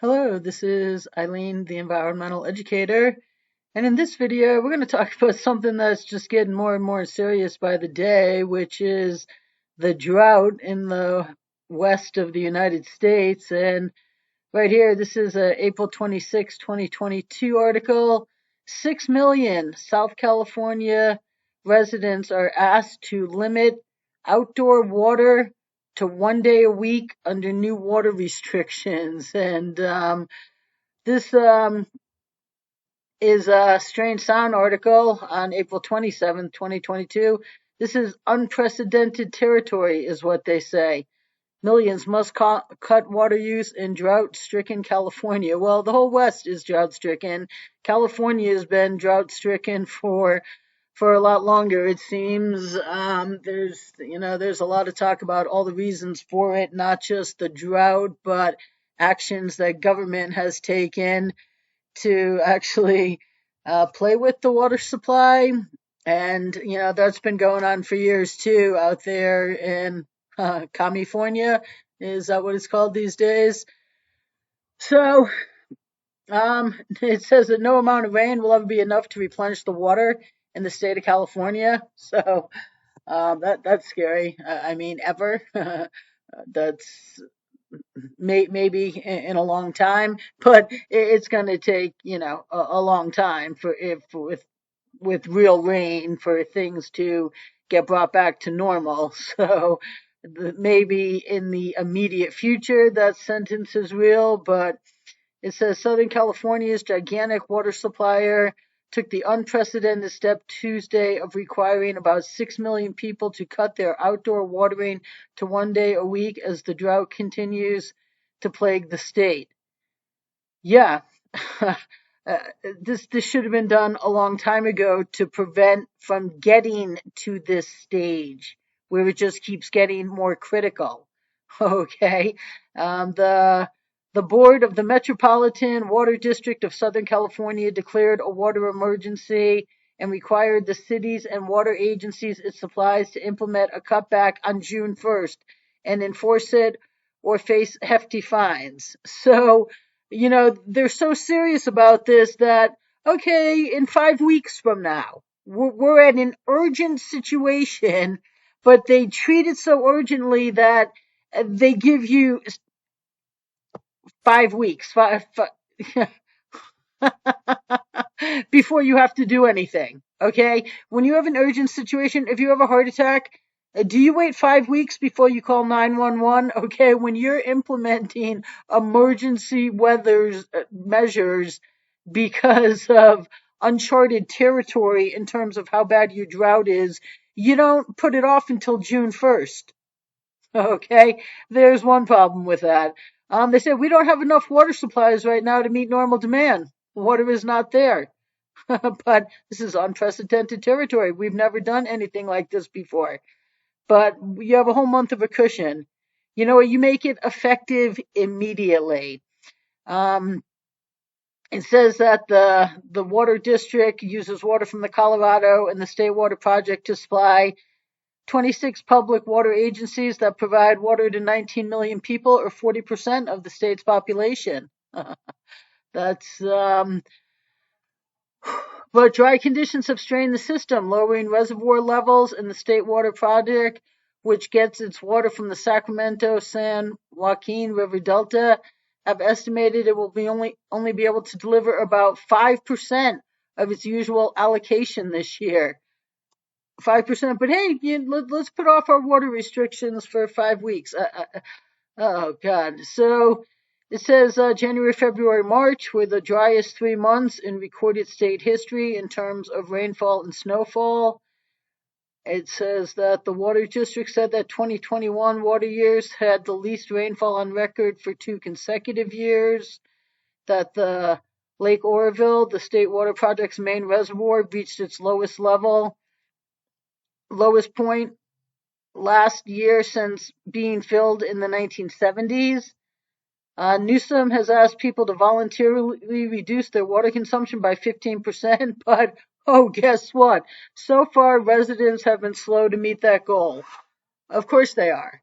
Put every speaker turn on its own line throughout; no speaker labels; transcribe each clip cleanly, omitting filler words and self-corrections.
Hello, this is Eileen, the environmental educator, and in this video we're going to talk about something that's just getting more and more serious by the day, which is the drought in the west of the United States. And right here, this is a April 26, 2022 article. 6 million South California residents are asked to limit outdoor water to 1 day a week under new water restrictions. And this is a Strange Sound article on April 27th, 2022. This is unprecedented territory, is what they say. Millions must cut water use in drought-stricken California. Well, the whole West is drought-stricken. California has been drought-stricken for a lot longer, it seems. There's a lot of talk about all the reasons for it, not just the drought, but actions that government has taken to actually play with the water supply. And, that's been going on for years too out there in California. Is that what it's called these days? So, it says that no amount of rain will ever be enough to replenish the water in the state of California. So, that's scary. I mean, ever. That's maybe in a long time, but it's going to take a long time for if with real rain for things to get brought back to normal. So maybe in the immediate future that sentence is real, but it says Southern California's gigantic water supplier took the unprecedented step Tuesday of requiring about 6 million people to cut their outdoor watering to 1 day a week as the drought continues to plague the state. Yeah, this should have been done a long time ago to prevent from getting to this stage where it just keeps getting more critical. Okay, the board of the Metropolitan Water District of Southern California declared a water emergency and required the cities and water agencies it supplies to implement a cutback on June 1st and enforce it or face hefty fines. So, they're so serious about this that, okay, in 5 weeks from now, we're at an urgent situation, but they treat it so urgently that they give you 5 weeks, before you have to do anything. Okay? When you have an urgent situation, if you have a heart attack, do you wait 5 weeks before you call 911? Okay, when you're implementing emergency weather measures because of uncharted territory in terms of how bad your drought is, you don't put it off until June 1st. Okay, there's one problem with that. They said we don't have enough water supplies right now to meet normal demand. Water is not there. But this is unprecedented territory. We've never done anything like this before. But you have a whole month of a cushion. You know what? You make it effective immediately. It says that the water district uses water from the Colorado and the State Water Project to supply 26 public water agencies that provide water to 19 million people, or 40% of the state's population. That's But dry conditions have strained the system, lowering reservoir levels in the State Water Project, which gets its water from the Sacramento-San Joaquin River Delta, have estimated it will only be able to deliver about 5% of its usual allocation this year. 5%, but hey, let's put off our water restrictions for 5 weeks. Oh God. So it says January, February, March were the driest 3 months in recorded state history in terms of rainfall and snowfall. It says that the water district said that 2021 water years had the least rainfall on record for 2 consecutive years, that the Lake Oroville, the State Water Project's main reservoir, reached its lowest point last year since being filled in the 1970s. Newsom has asked people to voluntarily reduce their water consumption by 15%, but guess what? So far, residents have been slow to meet that goal. Of course they are.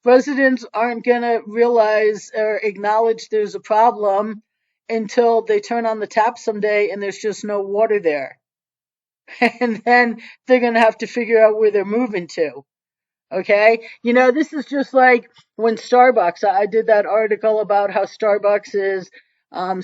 Residents aren't going to realize or acknowledge there's a problem until they turn on the tap someday and there's just no water there. And then they're going to have to figure out where they're moving to. Okay. This is just like when Starbucks, I did that article about how Starbucks is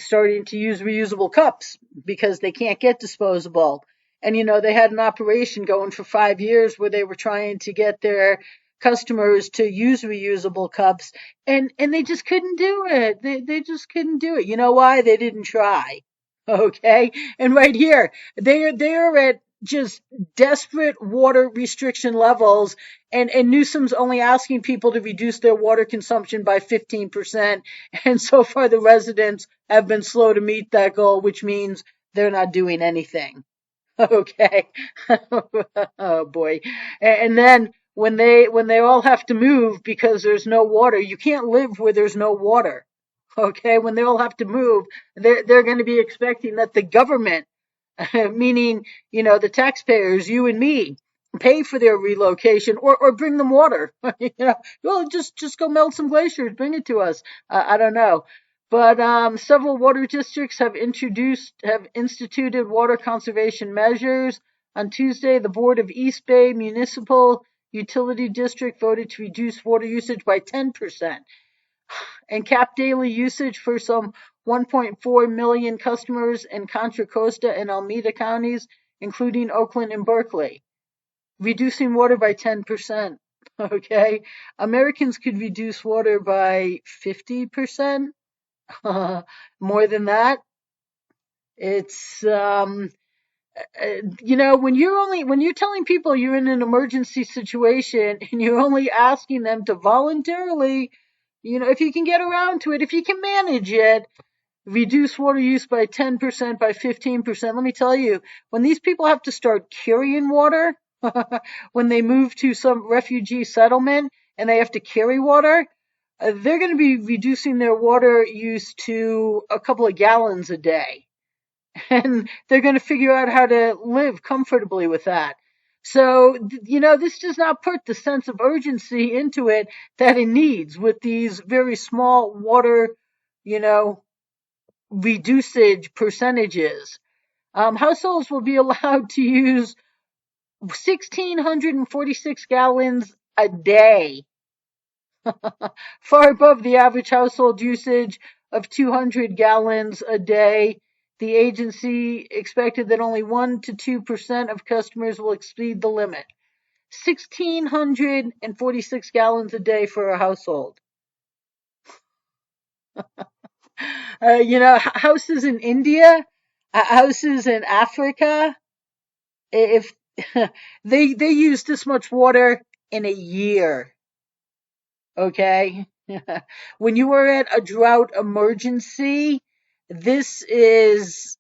starting to use reusable cups because they can't get disposable. And, they had an operation going for 5 years where they were trying to get their customers to use reusable cups, and they just couldn't do it. They just couldn't do it. You know why? They didn't try. Okay. And right here, they are at just desperate water restriction levels, and Newsom's only asking people to reduce their water consumption by 15%. And so far, the residents have been slow to meet that goal, which means they're not doing anything. Okay. Oh boy. And then when they all have to move because there's no water, you can't live where there's no water. Okay. When they all have to move, they're going to be expecting that the government, meaning, the taxpayers, you and me, pay for their relocation, or bring them water. Well, just go melt some glaciers, bring it to us. I don't know. But several water districts have instituted water conservation measures. On Tuesday, the Board of East Bay Municipal Utility District voted to reduce water usage by 10% and cap daily usage for some 1.4 million customers in Contra Costa and Alameda counties, including Oakland and Berkeley. Reducing water by 10%. Okay. Americans could reduce water by 50%. More than that. It's, when you're telling people you're in an emergency situation and you're only asking them to voluntarily, if you can get around to it, if you can manage it, reduce water use by 10%, by 15%. Let me tell you, when these people have to start carrying water, when they move to some refugee settlement and they have to carry water, they're going to be reducing their water use to a couple of gallons a day. And they're going to figure out how to live comfortably with that. So, this does not put the sense of urgency into it that it needs with these very small water, reducage percentages. Households will be allowed to use 1,646 gallons a day, far above the average household usage of 200 gallons a day. The agency expected that only 1 to 2% of customers will exceed the limit. 1,646 gallons a day for a household. Houses in India, houses in Africa, if they use this much water in a year. Okay. When you are at a drought emergency, this is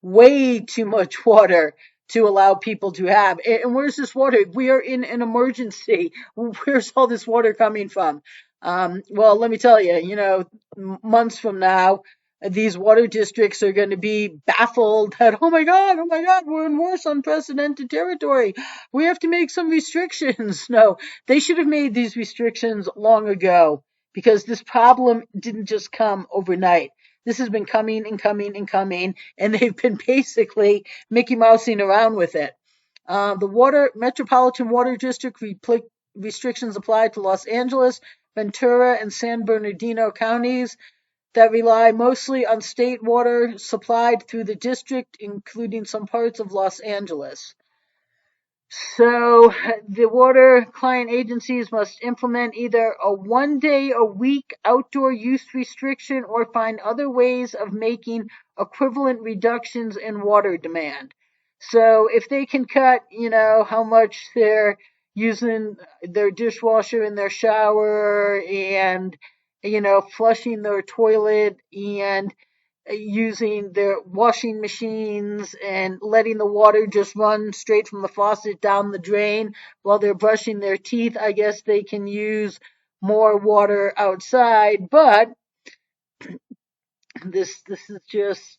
way too much water to allow people to have. And where's this water? We are in an emergency. Where's all this water coming from? Well, let me tell you, months from now, these water districts are going to be baffled that, oh my God, we're in worse unprecedented territory. We have to make some restrictions. No, they should have made these restrictions long ago because this problem didn't just come overnight. This has been coming and coming and coming, and they've been basically Mickey Mousing around with it. The Metropolitan Water District restrictions apply to Los Angeles, Ventura, and San Bernardino counties that rely mostly on state water supplied through the district, including some parts of Los Angeles. So the water client agencies must implement either a 1 day a week outdoor use restriction or find other ways of making equivalent reductions in water demand. So if they can cut, how much they're using their dishwasher in their shower and, flushing their toilet and using their washing machines and letting the water just run straight from the faucet down the drain while they're brushing their teeth. I guess they can use more water outside, but this is just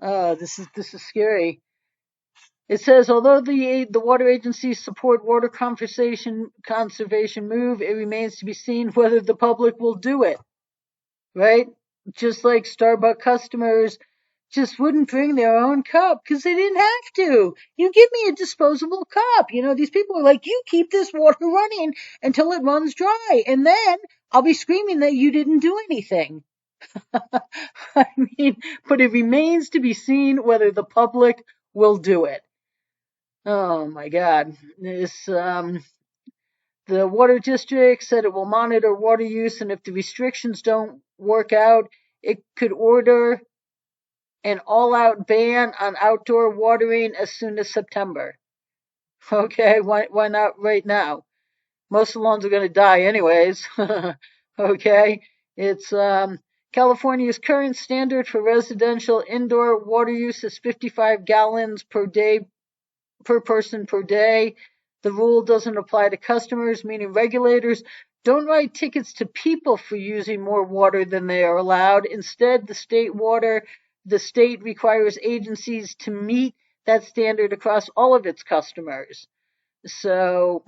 this is scary. It says, although the water agencies support water conservation move, it remains to be seen whether the public will do it, right? Just like Starbucks customers just wouldn't bring their own cup because they didn't have to. You give me a disposable cup. These people are like, you keep this water running until it runs dry, and then I'll be screaming that you didn't do anything. I mean, but it remains to be seen whether the public will do it. Oh my God. The water district said it will monitor water use, and if the restrictions don't work out, it could order an all-out ban on outdoor watering as soon as September. Okay, why not right now? Most of the lawns are going to die anyways. Okay, it's California's current standard for residential indoor water use is 55 gallons per person per day. The rule doesn't apply to customers, meaning regulators don't write tickets to people for using more water than they are allowed. Instead, the state requires agencies to meet that standard across all of its customers. So,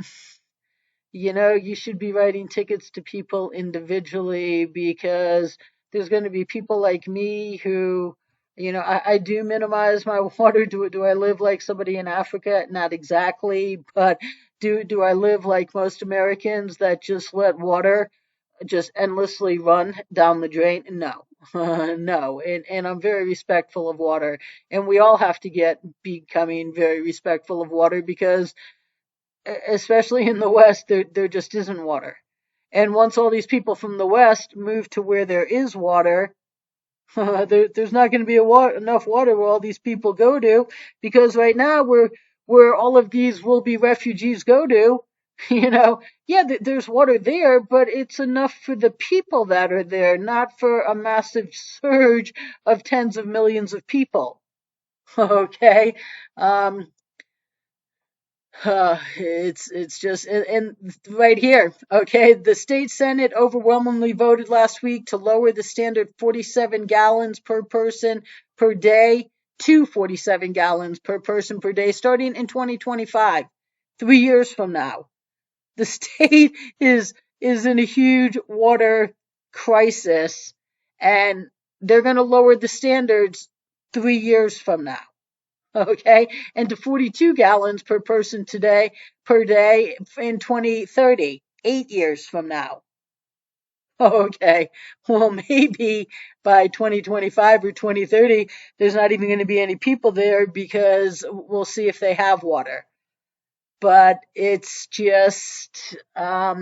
you should be writing tickets to people individually, because there's going to be people like me who, I do minimize my water. Do I live like somebody in Africa? Not exactly, but do I live like most Americans that just let water just endlessly run down the drain? No. No, and I'm very respectful of water, and we all have to becoming very respectful of water, because especially in the West, there just isn't water. And once all these people from the West move to where there is water, there's not going to be enough water where all these people go to, because right now where all of these will be refugees go to, yeah, there's water there, but it's enough for the people that are there, not for a massive surge of tens of millions of people. Okay. Um, it's just, and right here, okay, the state Senate overwhelmingly voted last week to lower the standard 47 gallons per person per day to 47 gallons per person per day starting in 2025, 3 years from now. The state is in a huge water crisis, and they're going to lower the standards 3 years from now. Okay, and to 42 gallons per person per day in 2030, 8 years from now. Okay, well, maybe by 2025 or 2030, there's not even going to be any people there, because we'll see if they have water. But it's just, I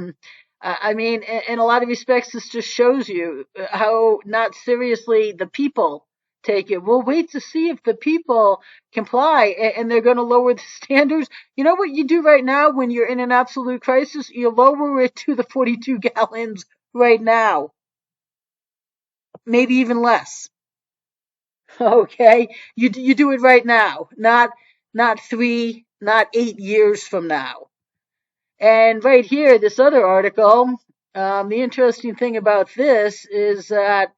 mean, in a lot of respects, this just shows you how not seriously the people take it. We'll wait to see if the people comply, and they're going to lower the standards. You know what you do right now when you're in an absolute crisis? You lower it to the 42 gallons right now, maybe even less. Okay, you do it right now, not 8 years from now. And right here, this other article, the interesting thing about this is that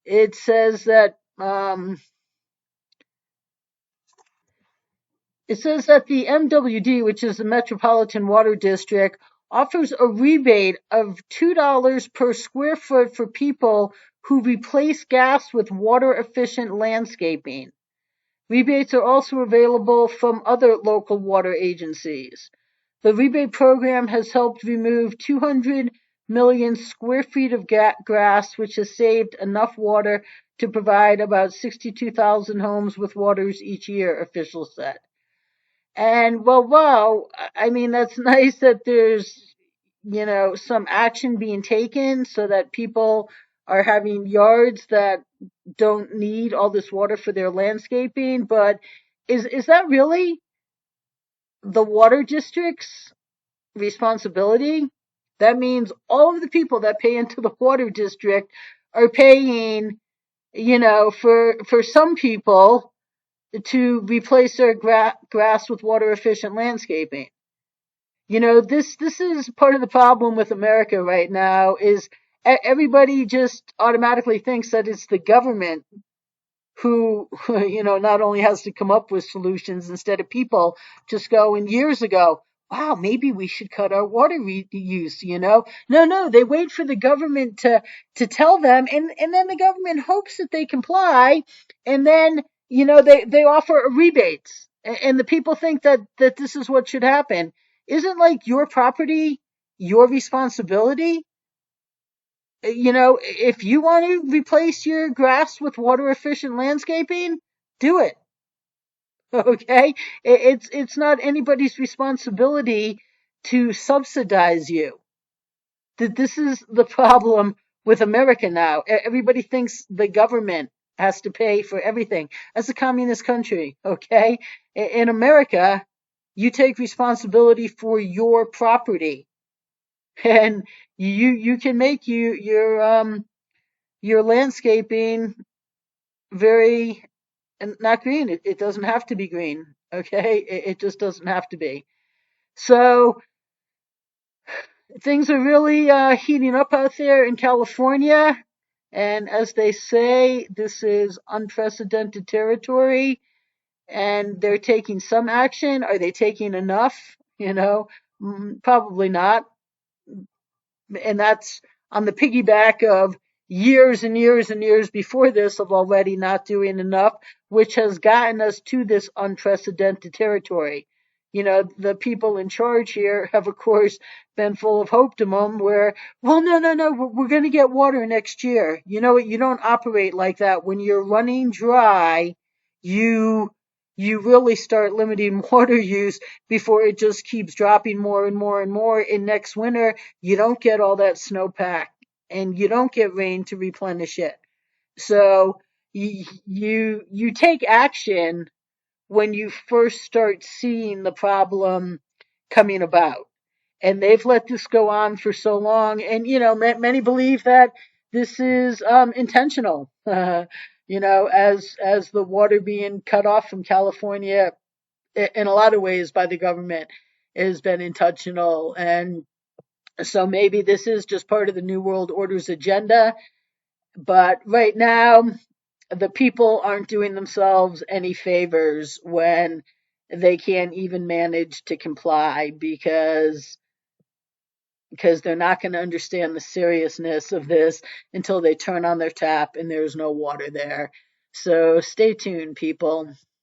it says that the MWD, which is the Metropolitan Water District, offers a rebate of $2 per square foot for people who replace gas with water efficient landscaping. Rebates are also available from other local water agencies. The rebate program has helped remove 200 million square feet of grass, which has saved enough water to provide about 62,000 homes with waters each year, officials said. And well, wow, I mean, that's nice that there's, some action being taken so that people are having yards that don't need all this water for their landscaping. But is that really the water district's responsibility? That means all of the people that pay into the water district are paying, for some people to replace their grass with water efficient landscaping. This is part of the problem with America right now, is everybody just automatically thinks that it's the government not only has to come up with solutions instead of people just going years ago, wow, maybe we should cut our water use. No, they wait for the government to tell them, and then the government hopes that they comply, and then, they offer rebates, and the people think that this is what should happen. Isn't like your property your responsibility? If you want to replace your grass with water efficient landscaping, do it. Okay? It's not anybody's responsibility to subsidize you. That This is the problem with America now. Everybody thinks the government has to pay for everything. As a communist country, okay? In America, you take responsibility for your property, and you can make your landscaping very, and not green. It doesn't have to be green. Okay, it just doesn't have to be. So things are really heating up out there in California, and as they say, this is unprecedented territory, and they're taking some action. Are they taking enough? Probably not. And that's on the piggyback of years and years and years before this of already not doing enough, which has gotten us to this unprecedented territory. The people in charge here have, of course, been full of hopetimum where, well, no, we're going to get water next year. You know what? You don't operate like that. When you're running dry, you you really start limiting water use before it just keeps dropping more and more and more. In next winter, you don't get all that snowpack, and you don't get rain to replenish it. So you take action when you first start seeing the problem coming about. And they've let this go on for so long, and many believe that this is intentional. As the water being cut off from California in a lot of ways by the government has been intentional. And so maybe this is just part of the New World Order's agenda. But right now, the people aren't doing themselves any favors when they can't even manage to comply, because they're not going to understand the seriousness of this until they turn on their tap and there's no water there. So stay tuned, people.